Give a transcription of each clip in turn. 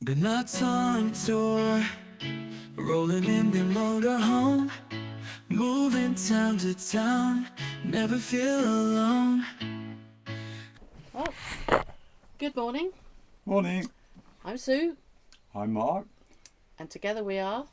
The nuts on tour, rolling in their motorhome, moving town to town, never feel alone. Well, good morning. Morning. I'm Sue, I'm Mark. and together we are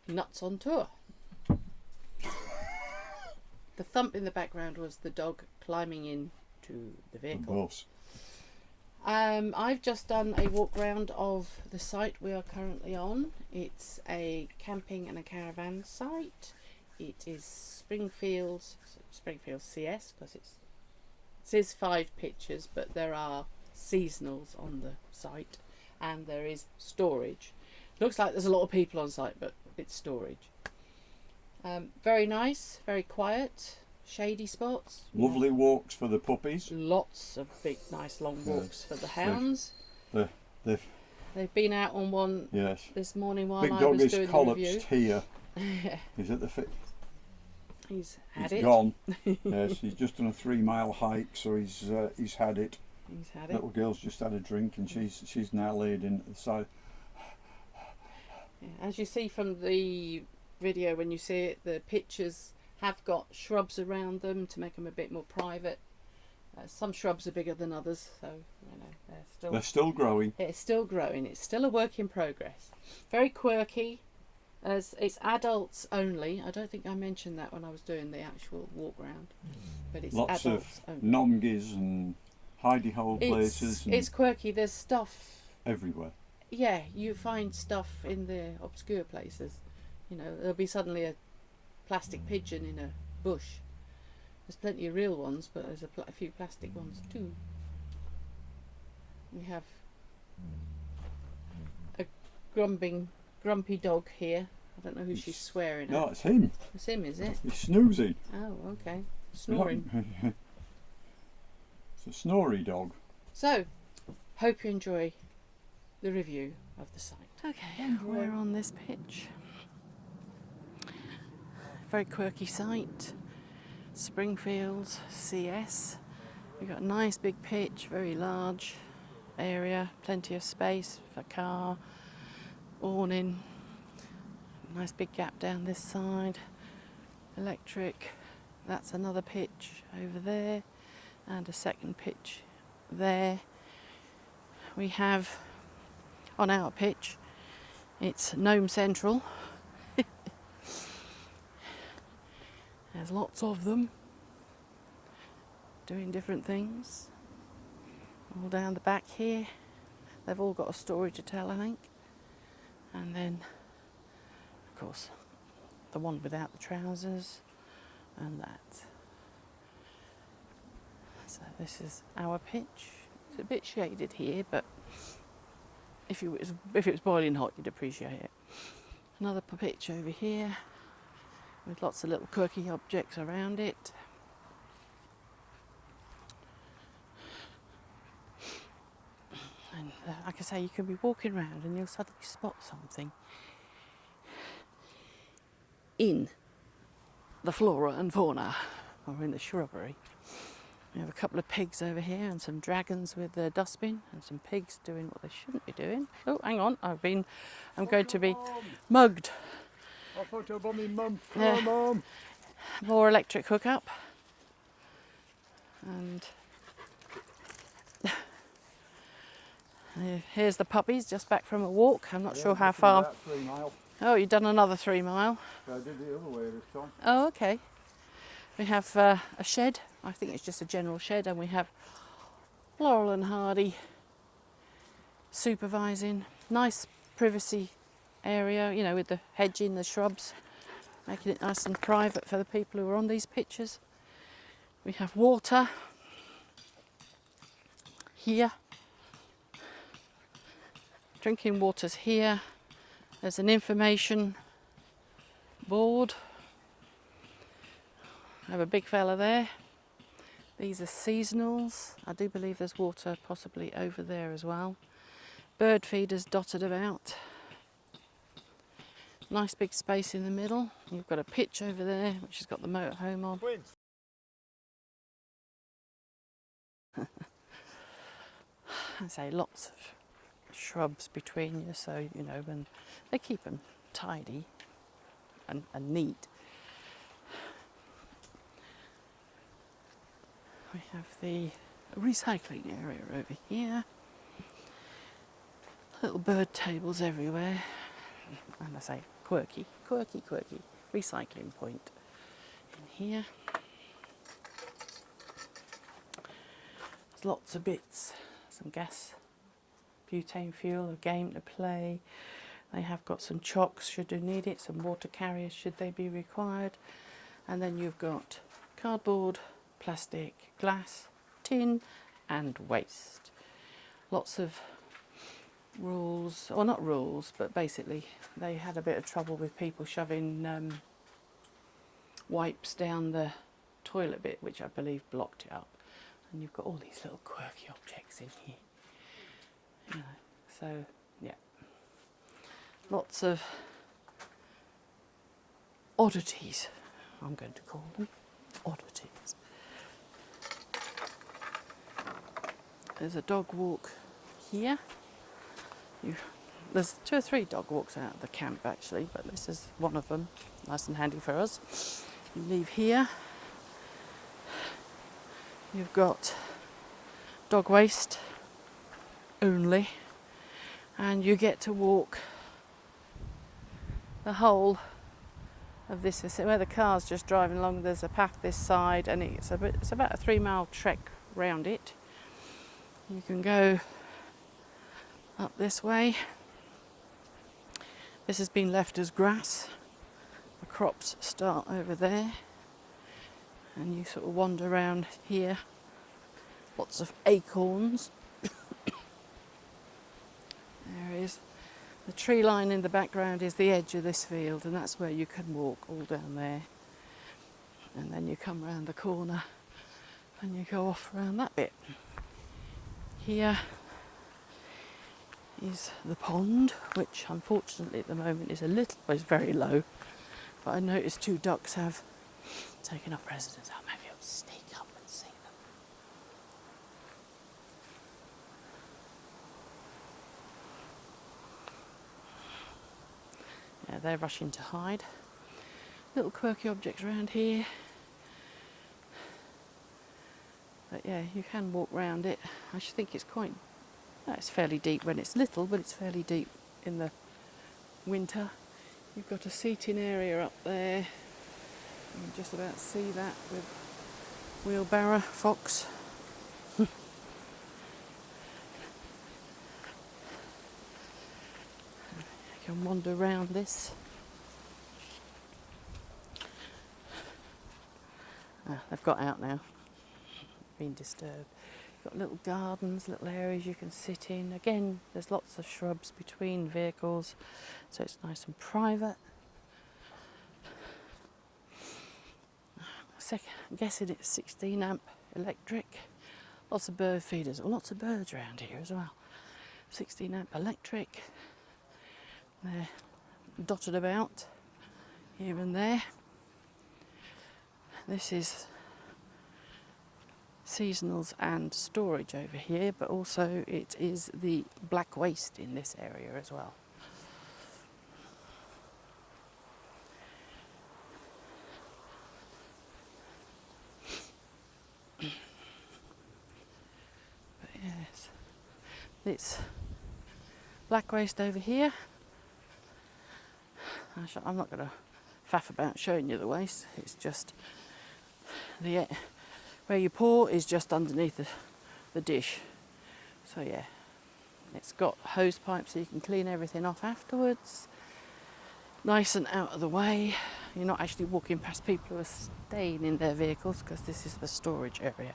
Nuts on Tour. The thump in the background was the dog climbing into the vehicle. Bus. I've just done a walk round of the site we are currently on. It's a camping and a caravan site. It is Springfields CS, because it says 5 pictures, but there are seasonals on the site, and there is storage. Looks like there's a lot of people on site, but it's storage. Very nice, very quiet, shady spots. Lovely walks for the puppies. Lots of big, nice long walks for the hounds. They've been out on one yes. this morning while Big I dog was is doing the collapsed review. here. Yeah. He's at the He's had he's it. gone. Yes, he's just done a 3-mile hike, so he's had it. He's had it. Little girl's just had a drink, and she's now laid in at the side. Yeah. As you see from the video, when you see it, the pictures have got shrubs around them to make them a bit more private. Some shrubs are bigger than others, so you know They're still growing. it's still growing. It's still a work in progress. Very quirky. As it's adults only. I don't think I mentioned that when I was doing the actual walk round, but it's Lots adults of only. nomgies and hidey hole places. And It's quirky. There's stuff. everywhere. Yeah, you find stuff in the obscure places. You know, there'll be suddenly a plastic pigeon in a bush. There's plenty of real ones, but there's a few plastic ones too. We have a grumpy dog here. I don't know who she's swearing No, at. it's him. It's him, is it? He's snoozing. Oh, okay. Snoring. It's a snory dog. So, hope you enjoy the review of the site. Okay, we're on this pitch. Very quirky site. Springfields CS. We've got a nice big pitch, very large area, plenty of space for car, awning. Nice big gap down this side. Electric. That's another pitch over there, and a second pitch there. We have on our pitch, it's Gnome Central. There's lots of them doing different things. All down the back here, they've all got a story to tell, I think. And then, of course, the one without the trousers and that. So this is our pitch. It's a bit shaded here, but if it was boiling hot, you'd appreciate it. Another pitch over here with lots of little quirky objects around it. And like I say, you can be walking around and you'll suddenly spot something in the flora and fauna, or in the shrubbery. We have a couple of pigs over here, and some dragons with their dustbin, and some pigs doing what they shouldn't be doing. Oh, hang on, I'm going to be mugged. I thought you were my mum. Yeah. Mum. More electric hookup. And here's the puppies just back from a walk. I'm not sure how far. 3 mile. Oh, you've done another 3 mile. I did the other way this time. Oh, okay. We have a shed. I think it's just a general shed, and we have Laurel and Hardy supervising. Nice privacy area, you know, with the hedging, the shrubs, making it nice and private for the people who are on these pictures. We have water here. Drinking water's here. There's an information board. I have a big fella there. These are seasonals. I do believe there's water possibly over there as well. Bird feeders dotted about. Nice big space in the middle. You've got a pitch over there which has got the motorhome on. Twins. I say lots of shrubs between you, so you know, when they keep them tidy and neat. We have the recycling area over here. Little bird tables everywhere, and I say quirky recycling point in here. There's lots of bits, some gas, butane fuel, a game to play. They have got some chocks should you need it, some water carriers should they be required, and then you've got cardboard, plastic, glass, tin and waste. Lots of rules, or not rules, but basically they had a bit of trouble with people shoving wipes down the toilet bit, which I believe blocked it up. And you've got all these little quirky objects in here. You know, so yeah, lots of oddities, I'm going to call them, oddities. There's a dog walk here. There's 2 or 3 dog walks out of the camp actually, but this is one of them, nice and handy for us. You leave here, you've got dog waste only, and you get to walk the whole of this vicinity. Where the car's just driving along, there's a path this side, and it's about a 3-mile trek round it. You can go up this way. This has been left as grass. The crops start over there, and you sort of wander around here. Lots of acorns. There is the tree line in the background is the edge of this field, and that's where you can walk all down there. And then you come round the corner and you go off around that bit. Here is the pond, which unfortunately at the moment is is very low, but I noticed 2 ducks have taken up residence. Oh, maybe I'll sneak up and see them. Yeah, they're rushing to hide. Little quirky objects around here. But yeah, you can walk round it. I should think it's quite, it's fairly deep when it's little, but it's fairly deep in the winter. You've got a seating area up there. You can just about see that with wheelbarrow, fox. You can wander around this. They've got out now, been disturbed. You've got little gardens, little areas you can sit in. Again, there's lots of shrubs between vehicles, so it's nice and private. I'm guessing it's 16 amp electric. Lots of bird feeders, lots of birds around here as well. 16 amp electric. They're dotted about here and there. This is seasonals and storage over here, but also it is the black waste in this area as well. But yes, it's black waste over here. I'm not going to faff about showing you the waste. It's just where you pour is just underneath the dish. So yeah, it's got hose pipes so you can clean everything off afterwards. Nice and out of the way. You're not actually walking past people who are staying in their vehicles because this is the storage area.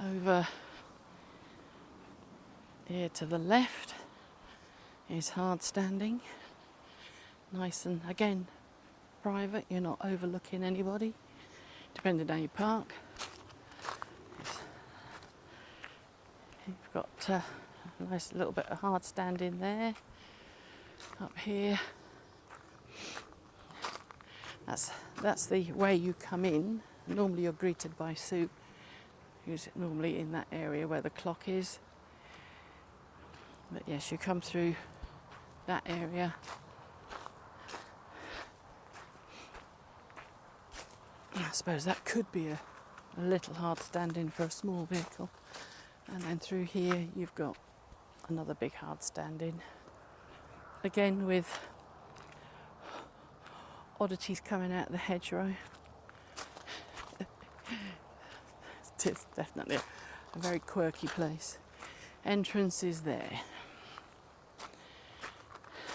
Over here to the left is hard standing. Nice and, again, private. You're not overlooking anybody, depending on how you park. You've got a nice little bit of hard standing there. Up here, that's the way you come in. Normally you're greeted by Sue, who's normally in that area where the clock is. But yes, you come through that area. I suppose that could be a little hard stand-in for a small vehicle. And then through here you've got another big hard stand-in. Again with oddities coming out of the hedgerow. It's definitely a very quirky place. Entrance is there.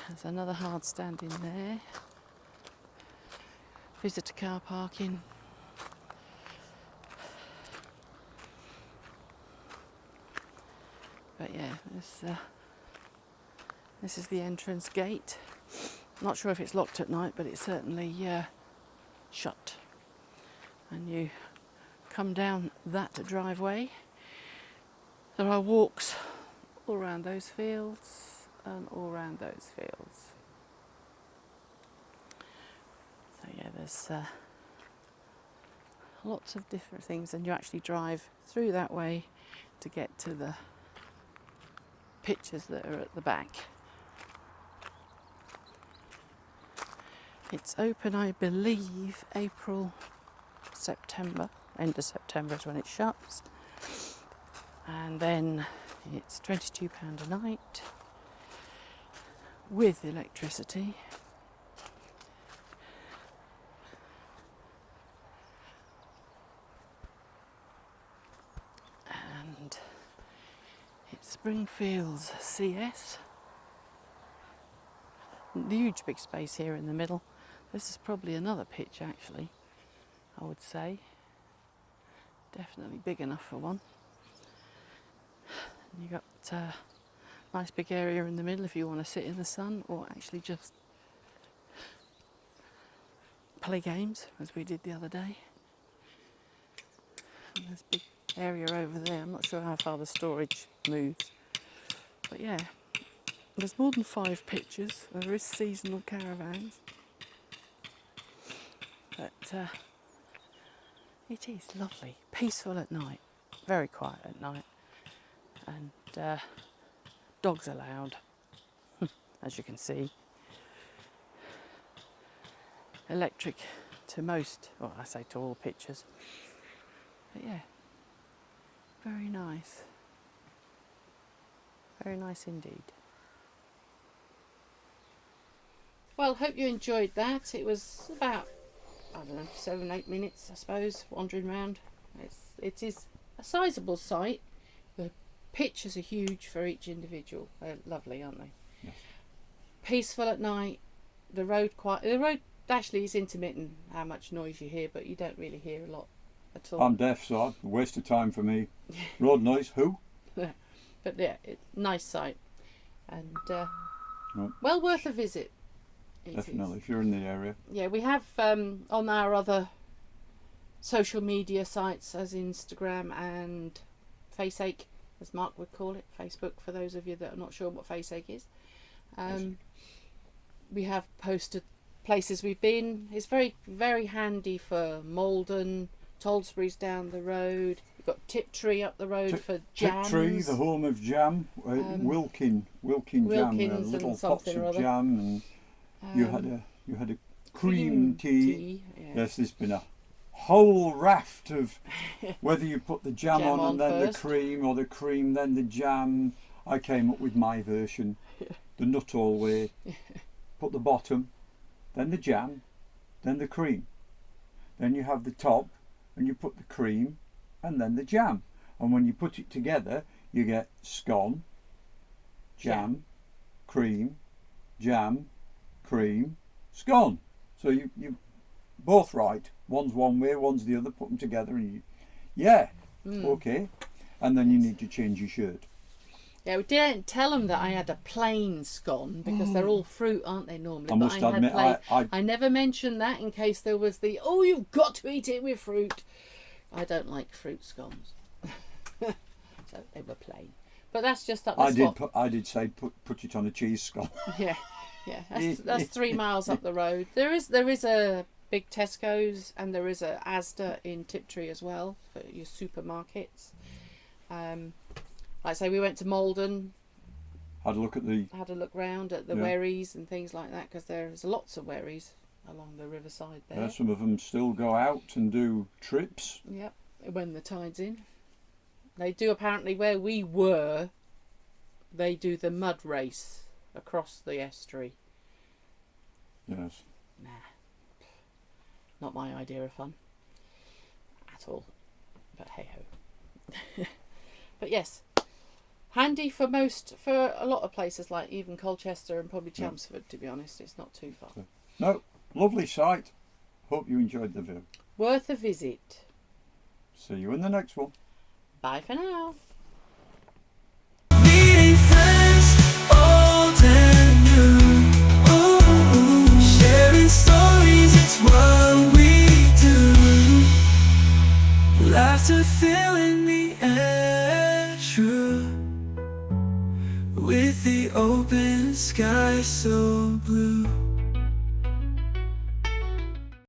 There's another hard stand in there. Visitor car parking. But yeah, this is the entrance gate. Not sure if it's locked at night, but it's certainly shut. And you come down that driveway. There are walks all around those fields and all around those fields. So yeah, there's lots of different things, and you actually drive through that way to get to the pictures that are at the back. It's open, I believe, April, September. End of September is when it shuts. And then it's £22 a night with electricity. And it's Springfields CS. Huge big space here in the middle. This is probably another pitch actually, I would say. Definitely big enough for one. You got a nice big area in the middle if you want to sit in the sun or actually just play games as we did the other day. And there's a big area over there. I'm not sure how far the storage moves, but yeah, there's more than 5 pitches. There is seasonal caravans, but it is lovely, peaceful at night, very quiet at night, and dogs allowed, as you can see. Electric to most, well, I say to all pitches, but yeah, very nice indeed. Well, hope you enjoyed that. It was about, I don't know, 7-8 minutes, I suppose, wandering around. It is a sizable site. The pictures are huge for each individual. They're lovely, aren't they? Yes. Peaceful at night. The road actually is intermittent how much noise you hear, but you don't really hear a lot at all. I'm deaf, so a waste of time for me. Road noise, who? But yeah, nice site, and Right. well worth a visit. It Definitely, is. if you're in the area. Yeah, we have on our other social media sites, as Instagram and Faceache, as Mark would call it, Facebook, for those of you that are not sure what Faceache is. We have posted places we've been. It's very, very handy for Maldon. Tolsbury's down the road. We've got Tiptree up the road for jams. Tiptree, the home of jam. Wilkin jam, Wilkins little and pots something or of other. jam, and you had a cream tea. Yeah. Yes, there's been a whole raft of whether you put the jam on and then first. the cream, or the cream then the jam. I came up with my version, the Nuttall way. Put the bottom, then the jam, then the cream. Then you have the top, and you put the cream, and then the jam. And when you put it together, you get scone, jam, cream, jam, cream, scone. So you both right. One's one way, one's the other. Put them together, and okay. And then you need to change your shirt. Yeah, we didn't tell them that I had a plain scone because they're all fruit, aren't they, normally? I must admit, I never mentioned that in case there was oh, you've got to eat it with fruit. I don't like fruit scones. So they were plain. But that's just up the spot. I did say put it on a cheese scone. Yeah. That's 3 miles up the road. There is a big Tesco's, and there is a Asda in Tiptree as well for your supermarkets. Like I say, we went to Maldon. Had a look at the... Had a look round at the Yeah. wherries and things like that, because there's lots of wherries along the riverside there. Yeah, some of them still go out and do trips. Yep, when the tide's in. They do apparently, where we were, they do the mud race across the estuary. Yes. Nah, not my idea of fun at all. But hey ho. But yes, handy for a lot of places, like even Colchester and probably Chelmsford. To be honest, it's not too far. No, lovely sight. Hope you enjoyed the view. Worth a visit. See you in the next one. Bye for now. Meeting friends, old and new. Ooh, sharing stories, it's what we do. Laughter filling the air, true. With the open sky so blue.